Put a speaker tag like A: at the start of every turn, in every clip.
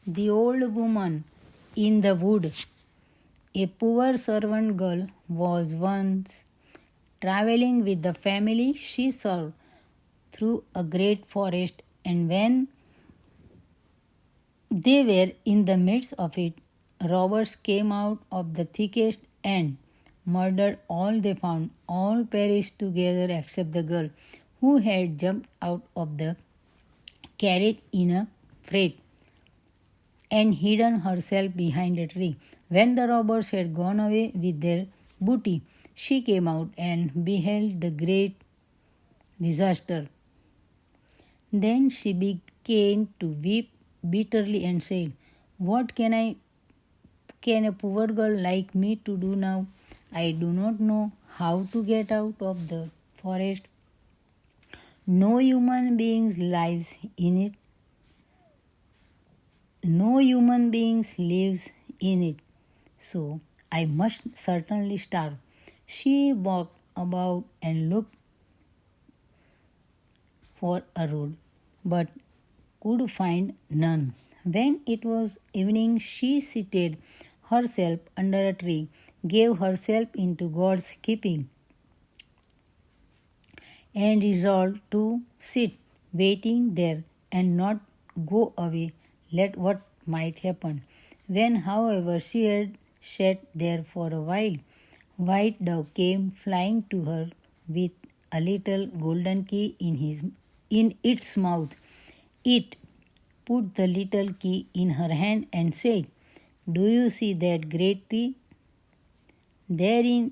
A: The old woman in the wood. A poor servant girl was once traveling with the family she served through a great forest, and when they were in the midst of it, robbers came out of the thickest and murdered all they found. All perished together except the girl, who had jumped out of the carriage in a fright and hidden herself behind a tree. When the robbers had gone away with their booty, she came out and beheld the great disaster. Then she began to weep bitterly and said, "What can a poor girl like me to do now? I do not know how to get out of the forest. No human beings lives in it. No human beings lives in it. So I must certainly starve." She walked about and looked for a road, but could find none. When it was evening, she seated herself under a tree, gave herself into God's keeping, and resolved to sit waiting there and not go away, let what might happen. When, however, she had sat there for a while, White Dove came flying to her with a little golden key in its mouth. It put the little key in her hand and said, "Do you see that great tree? Therein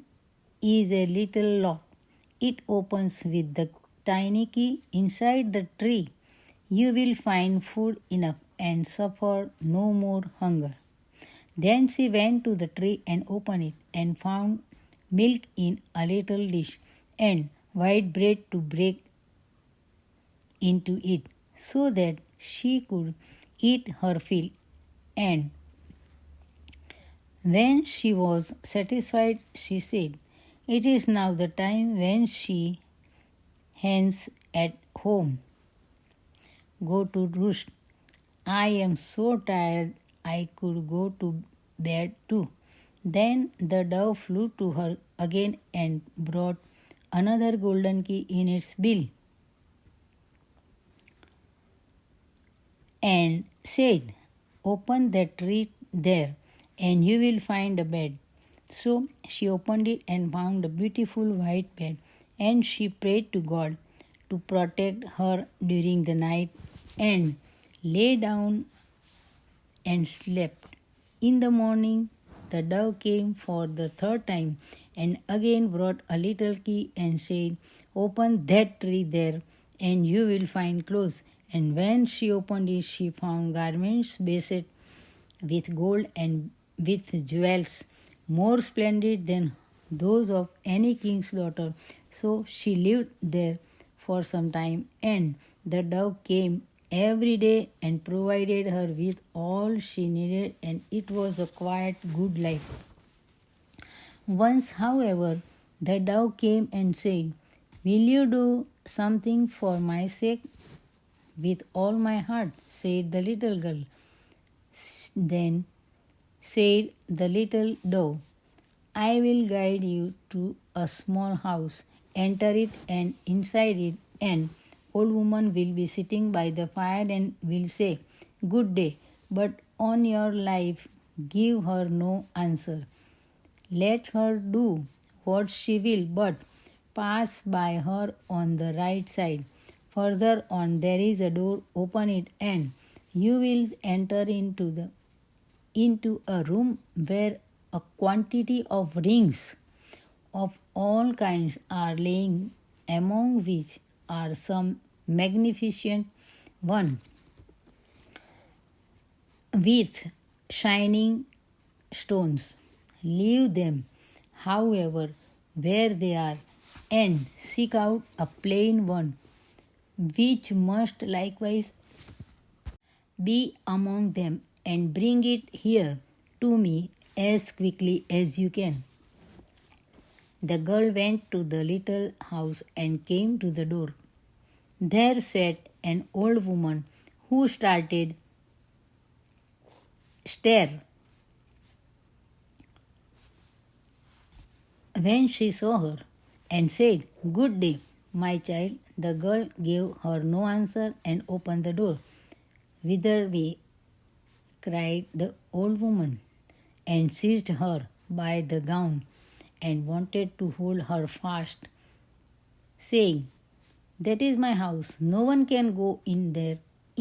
A: is a little lock. It opens with the tiny key. Inside the tree you will find food enough and suffer no more hunger." Then she went to the tree and opened it and found milk in a little dish and white bread to break into it, so that she could eat her fill. And when she was satisfied, she said, "It is now the time when she hens at home go to roost. I am so tired I could go to bed too." Then the dove flew to her again and brought another golden key in its bill and said, "Open that tree there, and you will find a bed." So she opened it and found a beautiful white bed, and she prayed to God to protect her during the night and lay down and slept. In the morning, the dove came for the third time and again brought a little key and said, "Open that tree there, and you will find clothes." And when she opened it, she found garments basted with gold and with jewels more splendid than those of any king's daughter. So she lived there for some time, and the dove came every day and provided her with all she needed, and it was a quiet, good life. Once, however, the dove came and said, "Will you do something for my sake?" "With all my heart," said the little girl. Then said the little dove, "I will guide you to a small house. Enter it, and inside it an old woman will be sitting by the fire and will say, 'Good day,' but on your life give her no answer. Let her do what she will, but pass by her on the right side. Further on there is a door, open it, and you will enter into a room where a quantity of rings of all kinds are laying, among which are some magnificent one with shining stones. Leave them, however, where they are, and seek out a plain one, which must likewise be among them, and bring it here to me as quickly as you can." The girl went to the little house and came to the door. There sat an old woman who started stare when she saw her and said, "Good day, my child." The girl gave her no answer and opened the door. "Whither way?" cried the old woman, and seized her by the gown and wanted to hold her fast, saying, "That is my house. No one can go in there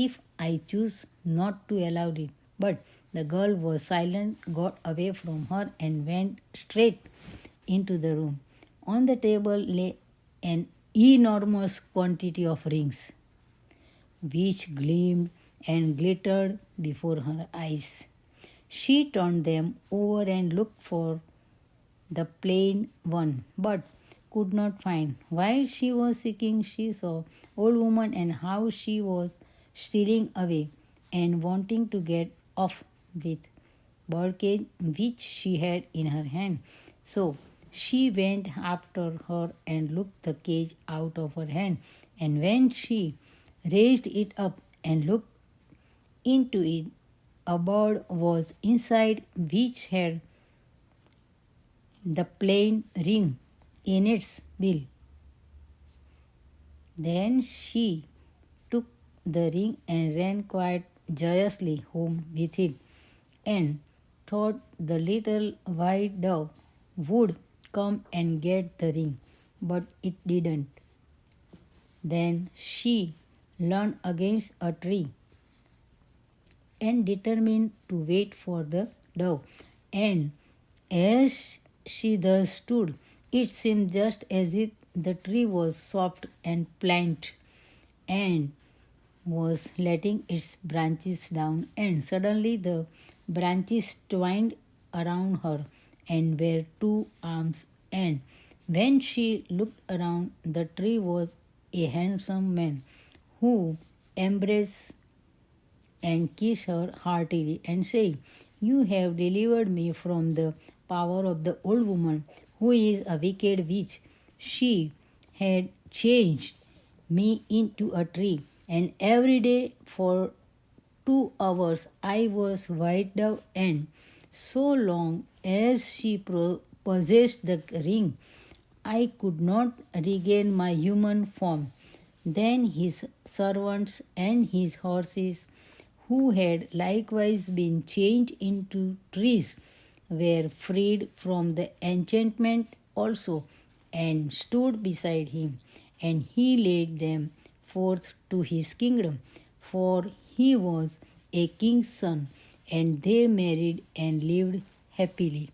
A: if I choose not to allow it." But the girl was silent, got away from her, and went straight into the room. On the table lay an enormous quantity of rings, which gleamed and glittered before her eyes. She turned them over and looked for the plain one, but could not find. While she was seeking, she saw old woman and how she was stealing away and wanting to get off with birdcage which she had in her hand. So she went after her and looked the cage out of her hand. And when she raised it up and looked into it, a bird was inside which had the plain ring in its bill. Then she took the ring and ran quite joyously home with it, and thought the little white dove would come and get the ring, but it didn't. Then she leaned against a tree and determined to wait for the dove. And as she thus stood, it seemed just as if the tree was soft and pliant and was letting its branches down, and suddenly the branches twined around her and were two arms, and when she looked around, the tree was a handsome man who embraced and kissed her heartily and said, "You have delivered me from the power of the old woman, who is a wicked witch. She had changed me into a tree, and every day for 2 hours I was white dove, and so long as she possessed the ring, I could not regain my human form." Then his servants and his horses, who had likewise been changed into trees, were freed from the enchantment also, and stood beside him, and he led them forth to his kingdom, for he was a king's son, and they married and lived happily.